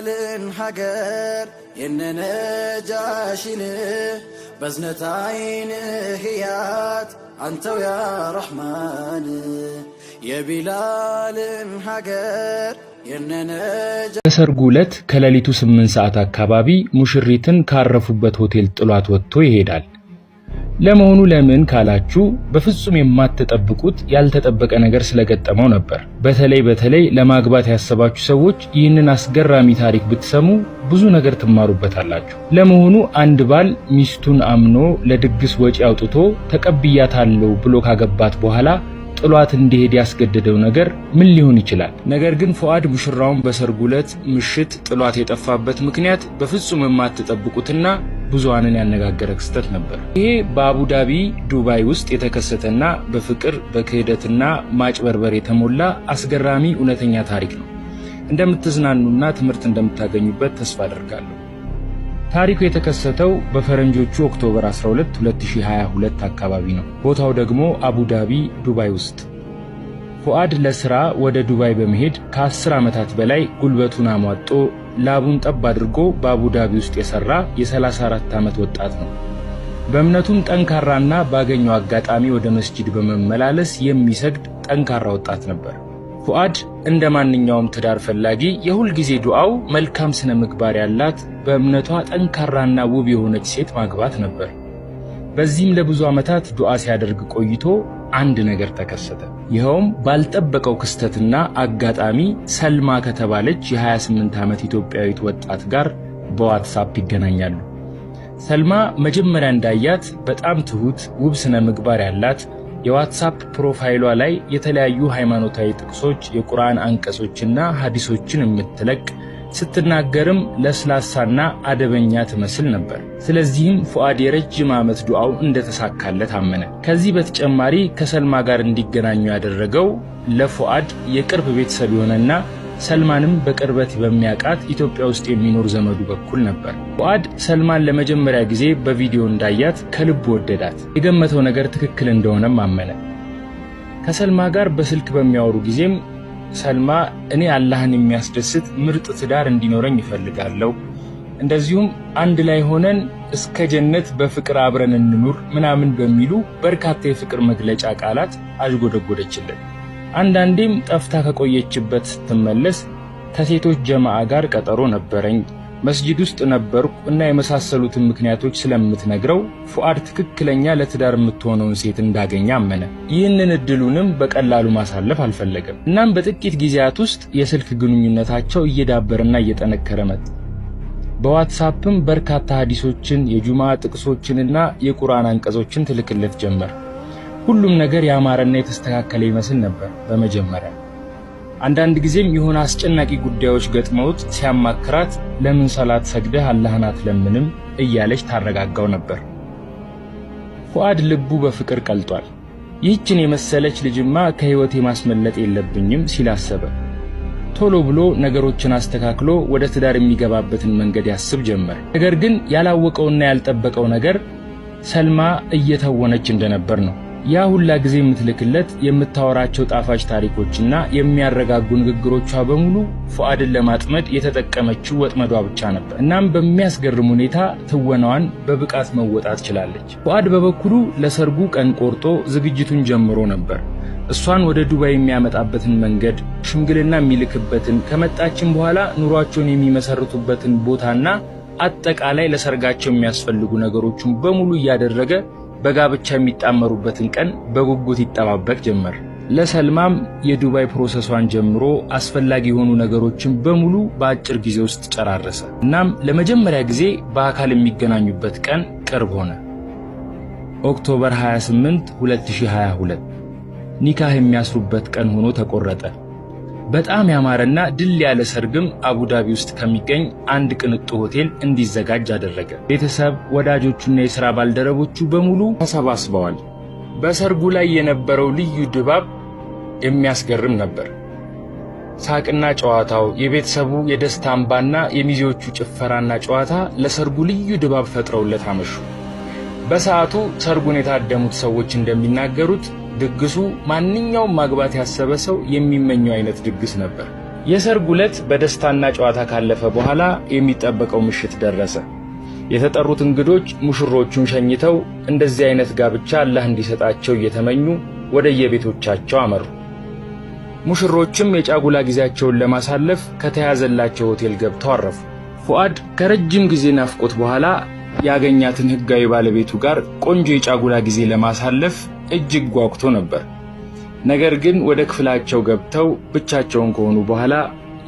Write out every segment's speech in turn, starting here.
የቢላልን ሀገር የነነጃሽን በዝነት አይንህ ያት አንተው ያ ረሕማን የቢላልን ሀገር በሰርጉ ዕለት ከሌሊቱ 8 ሰዓት አካባቢ ሙሽሪትን ካረፉበት ሆቴል ጥሏት ወጥቶ ይሄዳል። ለመሆኑ ለምን ካላችሁ በፍጹም የማትጠብቁት ያልተጠበቀ ነገር ስለገጠመው ነበር። በተለይ ለማግባት ያሰባችሁ ሰዎች ይህንን አስገራሚ ታሪክ ብትሰሙ ብዙ ነገር ትማሩበታላችሁ። ለመሆኑ አንድ ባል ሚስቱን አምኖ ለድግስ ወጪ አውጥቶ ተቀብያታለሁ ብሎ ካገባት በኋላ ጥሏት እንዲሄድ ያስገደደው ነገር ምን ሊሆን ይችላል? ነገር ግን ፉአድ ሙሽራውን በሰርጉ ዕለት ምሽት ጥሏት የጠፋበት ምክንያት በፍጹም የማትጠብቁትና ብዙሃንን ያነጋገረ ክስተት ነበር። ይሄ በአቡዳቢ ዱባይ ውስጥ የተከሰተና በፍቅር በክህደትና ማጭበርበር የተሞላ አስገራሚ እውነተኛ ታሪክ ነው። እንደምትዝናኑና ትምህርት እንደምታገኙበት ተስፋ አደርጋለሁ። ታሪኩ የተከሰተው በፈረንጆቹ ኦክቶበር 12 2022 አካባቢ ነው። ቦታው ደግሞ አቡዳቢ ዱባይ ውስጥ። ፉአድ ለስራ ወደ ዱባይ በመሄድ ከ10 ዓመታት በላይ ጉልበቱን አሟጦ ላቡን ጠብ አድርጎ በአቡዳቢ ውስጥ የሰራ የ34 ዓመት ወጣት ነው። በእምነቱም ጠንካራና ባገኘው አጋጣሚ ወደ መስጂድ በመመላለስ የሚሰግድ ጠንካራ ወጣት ነበር። ፉአድ እንደ ማንኛውም ትዳር ፈላጊ የሁል ጊዜ ዱዓው መልካም ስነ ምግባር ያላት በእምነቷ ጠንካራና ውብ የሆነች ሴት ማግባት ነበር። በዚህም ለብዙ ዓመታት ዱዓ ሲያደርግ ቆይቶ አንድ ነገር ተከሰተ። ይኸውም ባልጠበቀው ክስተትና አጋጣሚ ሰልማ ከተባለች የ28 ዓመት ኢትዮጵያዊት ወጣት ጋር በዋትስአፕ ይገናኛሉ። ሰልማ መጀመሪያ እንዳያት በጣም ትሁት፣ ውብ ስነ ምግባር ያላት የዋትስአፕ ፕሮፋይሏ ላይ የተለያዩ ሃይማኖታዊ ጥቅሶች፣ የቁርአን አንቀጾችና ሐዲሶችን የምትለቅ ስትናገርም ለስላሳና አደበኛ ትመስል ነበር። ስለዚህም ፉአድ የረጅም ዓመት ዱዓው እንደተሳካለት አመነ። ከዚህ በተጨማሪ ከሰልማ ጋር እንዲገናኙ ያደረገው ለፉአድ የቅርብ ቤተሰብ የሆነና ሰልማንም በቅርበት በሚያውቃት ኢትዮጵያ ውስጥ የሚኖር ዘመዱ በኩል ነበር። ፉአድ ሰልማን ለመጀመሪያ ጊዜ በቪዲዮ እንዳያት ከልብ ወደዳት። የገመተው ነገር ትክክል እንደሆነም አመነ። ከሰልማ ጋር በስልክ በሚያወሩ ጊዜም ሰልማ እኔ አላህን የሚያስደስት ምርጥ ትዳር እንዲኖረኝ ይፈልጋለሁ፣ እንደዚሁም አንድ ላይ ሆነን እስከ ጀነት በፍቅር አብረን እንኑር ምናምን በሚሉ በርካታ የፍቅር መግለጫ ቃላት አዥጎደጎደችለት። አንዳንዴም ጠፍታ ከቆየችበት ስትመለስ ከሴቶች ጀማዓ ጋር ቀጠሮ ነበረኝ፣ መስጂድ ውስጥ ነበርኩ እና የመሳሰሉትን ምክንያቶች ስለምትነግረው ፉአድ ትክክለኛ ለትዳር የምትሆነውን ሴት እንዳገኘ አመነ። ይህንን እድሉንም በቀላሉ ማሳለፍ አልፈለገም። እናም በጥቂት ጊዜያት ውስጥ የስልክ ግንኙነታቸው እየዳበረና እየጠነከረ መጣ። በዋትስአፕም በርካታ ሐዲሶችን፣ የጁማ ጥቅሶችንና የቁርአን አንቀጾችን ትልክለት ጀመር። ሁሉም ነገር ያማረና የተስተካከለ ይመስል ነበር በመጀመሪያ። አንዳንድ ጊዜም የሆነ አስጨናቂ ጉዳዮች ገጥመውት ሲያማክራት ለምን ሰላት ሰግደህ አላህን አትለምንም እያለች ታረጋጋው ነበር። ፉአድ ልቡ በፍቅር ቀልጧል። ይህችን የመሰለች ልጅማ ከህይወቴ ማስመለጥ የለብኝም ሲል አሰበ። ቶሎ ብሎ ነገሮችን አስተካክሎ ወደ ትዳር የሚገባበትን መንገድ ያስብ ጀመር። ነገር ግን ያላወቀውና ያልጠበቀው ነገር ሰልማ እየተወነች እንደነበር ነው። ያ ሁላ ጊዜ የምትልክለት የምታወራቸው ጣፋጭ ታሪኮችና የሚያረጋጉ ንግግሮቿ በሙሉ ፉአድን ለማጥመድ የተጠቀመችው ወጥመዷ ብቻ ነበር። እናም በሚያስገርም ሁኔታ ትወናዋን በብቃት መወጣት ችላለች። ፉአድ በበኩሉ ለሰርጉ ቀን ቆርጦ ዝግጅቱን ጀምሮ ነበር። እሷን ወደ ዱባይ የሚያመጣበትን መንገድ፣ ሽምግልና የሚልክበትን፣ ከመጣችን በኋላ ኑሯቸውን የሚመሰርቱበትን ቦታና አጠቃላይ ለሰርጋቸው የሚያስፈልጉ ነገሮችን በሙሉ እያደረገ በጋብቻ የሚጣመሩበትን ቀን በጉጉት ይጠባበቅ ጀመር። ለሰልማም የዱባይ ፕሮሰሷን ጀምሮ አስፈላጊ የሆኑ ነገሮችን በሙሉ በአጭር ጊዜ ውስጥ ጨራረሰ። እናም ለመጀመሪያ ጊዜ በአካል የሚገናኙበት ቀን ቅርብ ሆነ። ኦክቶበር 28 2022 ኒካህ የሚያስሩበት ቀን ሆኖ ተቆረጠ። በጣም ያማረና ድል ያለ ሰርግም አቡዳቢ ውስጥ ከሚገኝ አንድ ቅንጡ ሆቴል እንዲዘጋጅ አደረገ። ቤተሰብ፣ ወዳጆቹና የሥራ ባልደረቦቹ በሙሉ ተሰባስበዋል። በሰርጉ ላይ የነበረው ልዩ ድባብ የሚያስገርም ነበር። ሳቅና ጨዋታው፣ የቤተሰቡ የደስታ እንባና የሚዜዎቹ ጭፈራና ጨዋታ ለሰርጉ ልዩ ድባብ ፈጥረውለት አመሹ። በሰዓቱ ሰርጉን የታደሙት ሰዎች እንደሚናገሩት ድግሱ ማንኛውም ማግባት ያሰበ ሰው የሚመኘው አይነት ድግስ ነበር። የሰርጉ ዕለት በደስታና ጨዋታ ካለፈ በኋላ የሚጠበቀው ምሽት ደረሰ። የተጠሩት እንግዶች ሙሽሮቹን ሸኝተው እንደዚህ አይነት ጋብቻ አላህ እንዲሰጣቸው እየተመኙ ወደ የቤቶቻቸው አመሩ። ሙሽሮችም የጫጉላ ጊዜያቸውን ለማሳለፍ ከተያዘላቸው ሆቴል ገብተው አረፉ። ፉአድ ከረጅም ጊዜ ናፍቆት በኋላ ያገኛትን ህጋዊ ባለቤቱ ጋር ቆንጆ የጫጉላ ጊዜ ለማሳለፍ እጅግ ጓጉቶ ነበር። ነገር ግን ወደ ክፍላቸው ገብተው ብቻቸውን ከሆኑ በኋላ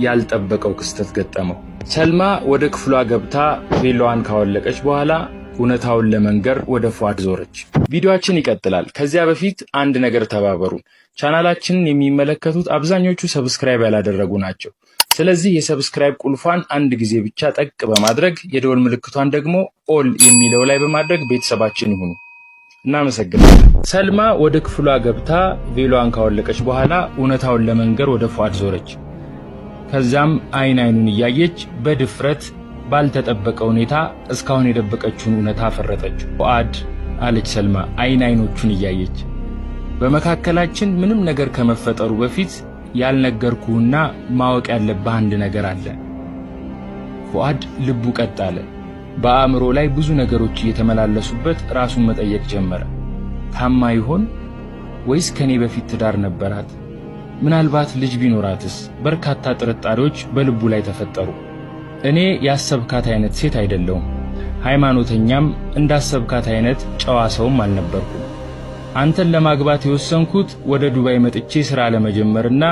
ያልጠበቀው ክስተት ገጠመው። ሰልማ ወደ ክፍሏ ገብታ ቬሎዋን ካወለቀች በኋላ እውነታውን ለመንገር ወደ ፉአድ ዞረች። ቪዲዮአችን ይቀጥላል። ከዚያ በፊት አንድ ነገር ተባበሩ። ቻናላችንን የሚመለከቱት አብዛኞቹ ሰብስክራይብ ያላደረጉ ናቸው። ስለዚህ የሰብስክራይብ ቁልፏን አንድ ጊዜ ብቻ ጠቅ በማድረግ የደወል ምልክቷን ደግሞ ኦል የሚለው ላይ በማድረግ ቤተሰባችን ይሁኑ። እናመሰግናለን። ሰልማ ወደ ክፍሏ ገብታ ቬሎዋን ካወለቀች በኋላ እውነታውን ለመንገር ወደ ፉአድ ዞረች። ከዛም አይኑን እያየች በድፍረት ባልተጠበቀ ሁኔታ እስካሁን የደበቀችውን እውነታ አፈረጠች። ፉአድ አለች ሰልማ አይኖቹን እያየች፣ በመካከላችን ምንም ነገር ከመፈጠሩ በፊት ያልነገርኩህና ማወቅ ያለብህ አንድ ነገር አለ። ፉአድ ልቡ ቀጥ አለ። በአእምሮ ላይ ብዙ ነገሮች እየተመላለሱበት ራሱን መጠየቅ ጀመረ። ታማ ይሆን ወይስ ከኔ በፊት ትዳር ነበራት? ምናልባት ልጅ ቢኖራትስ? በርካታ ጥርጣሬዎች በልቡ ላይ ተፈጠሩ። እኔ ያሰብካት አይነት ሴት አይደለሁም። ሃይማኖተኛም እንዳሰብካት አይነት ጨዋ ሰውም አልነበርኩም። አንተን ለማግባት የወሰንኩት ወደ ዱባይ መጥቼ ሥራ ለመጀመርና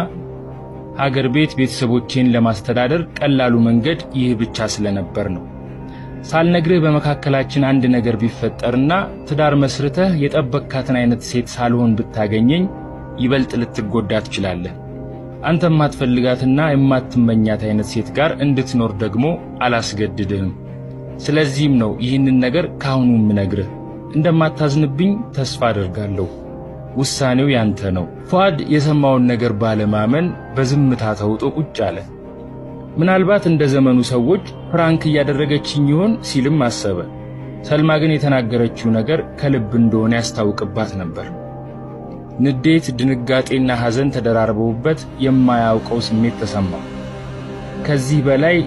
ሀገር ቤት ቤተሰቦቼን ለማስተዳደር ቀላሉ መንገድ ይህ ብቻ ስለነበር ነው። ሳልነግርህ በመካከላችን አንድ ነገር ቢፈጠርና ትዳር መስርተህ የጠበቅካትን አይነት ሴት ሳልሆን ብታገኘኝ ይበልጥ ልትጎዳ ትችላለህ። አንተ የማትፈልጋትና የማትመኛት አይነት ሴት ጋር እንድትኖር ደግሞ አላስገድድህም። ስለዚህም ነው ይህንን ነገር ካሁኑ ምነግርህ። እንደማታዝንብኝ ተስፋ አደርጋለሁ። ውሳኔው ያንተ ነው። ፉአድ የሰማውን ነገር ባለማመን በዝምታ ተውጦ ቁጭ አለ። ምናልባት እንደ ዘመኑ ሰዎች ፍራንክ እያደረገችኝ ይሆን ሲልም አሰበ። ሰልማ ግን የተናገረችው ነገር ከልብ እንደሆነ ያስታውቅባት ነበር። ንዴት፣ ድንጋጤና ሐዘን ተደራርበውበት የማያውቀው ስሜት ተሰማው። ከዚህ በላይ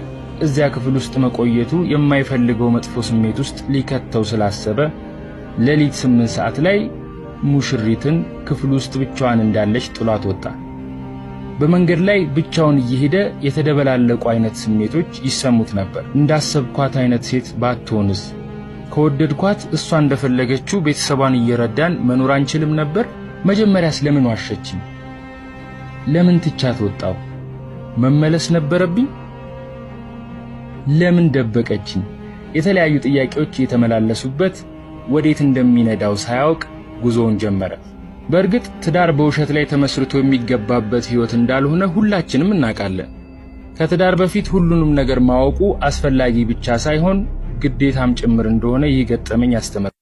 እዚያ ክፍል ውስጥ መቆየቱ የማይፈልገው መጥፎ ስሜት ውስጥ ሊከተው ስላሰበ ሌሊት 8 ሰዓት ላይ ሙሽሪትን ክፍል ውስጥ ብቻዋን እንዳለች ጥሏት ወጣ። በመንገድ ላይ ብቻውን እየሄደ የተደበላለቁ አይነት ስሜቶች ይሰሙት ነበር። እንዳሰብኳት አይነት ሴት ባትሆንስ? ከወደድኳት እሷ እንደፈለገችው ቤተሰቧን እየረዳን መኖር አንችልም ነበር? መጀመሪያስ ለምን ዋሸችኝ? ለምን ትቻት ወጣው? መመለስ ነበረብኝ? ለምን ደበቀችኝ? የተለያዩ ጥያቄዎች እየተመላለሱበት ወዴት እንደሚነዳው ሳያውቅ ጉዞውን ጀመረ። በእርግጥ ትዳር በውሸት ላይ ተመስርቶ የሚገባበት ህይወት እንዳልሆነ ሁላችንም እናውቃለን። ከትዳር በፊት ሁሉንም ነገር ማወቁ አስፈላጊ ብቻ ሳይሆን ግዴታም ጭምር እንደሆነ ይህ ገጠመኝ ያስተምራል።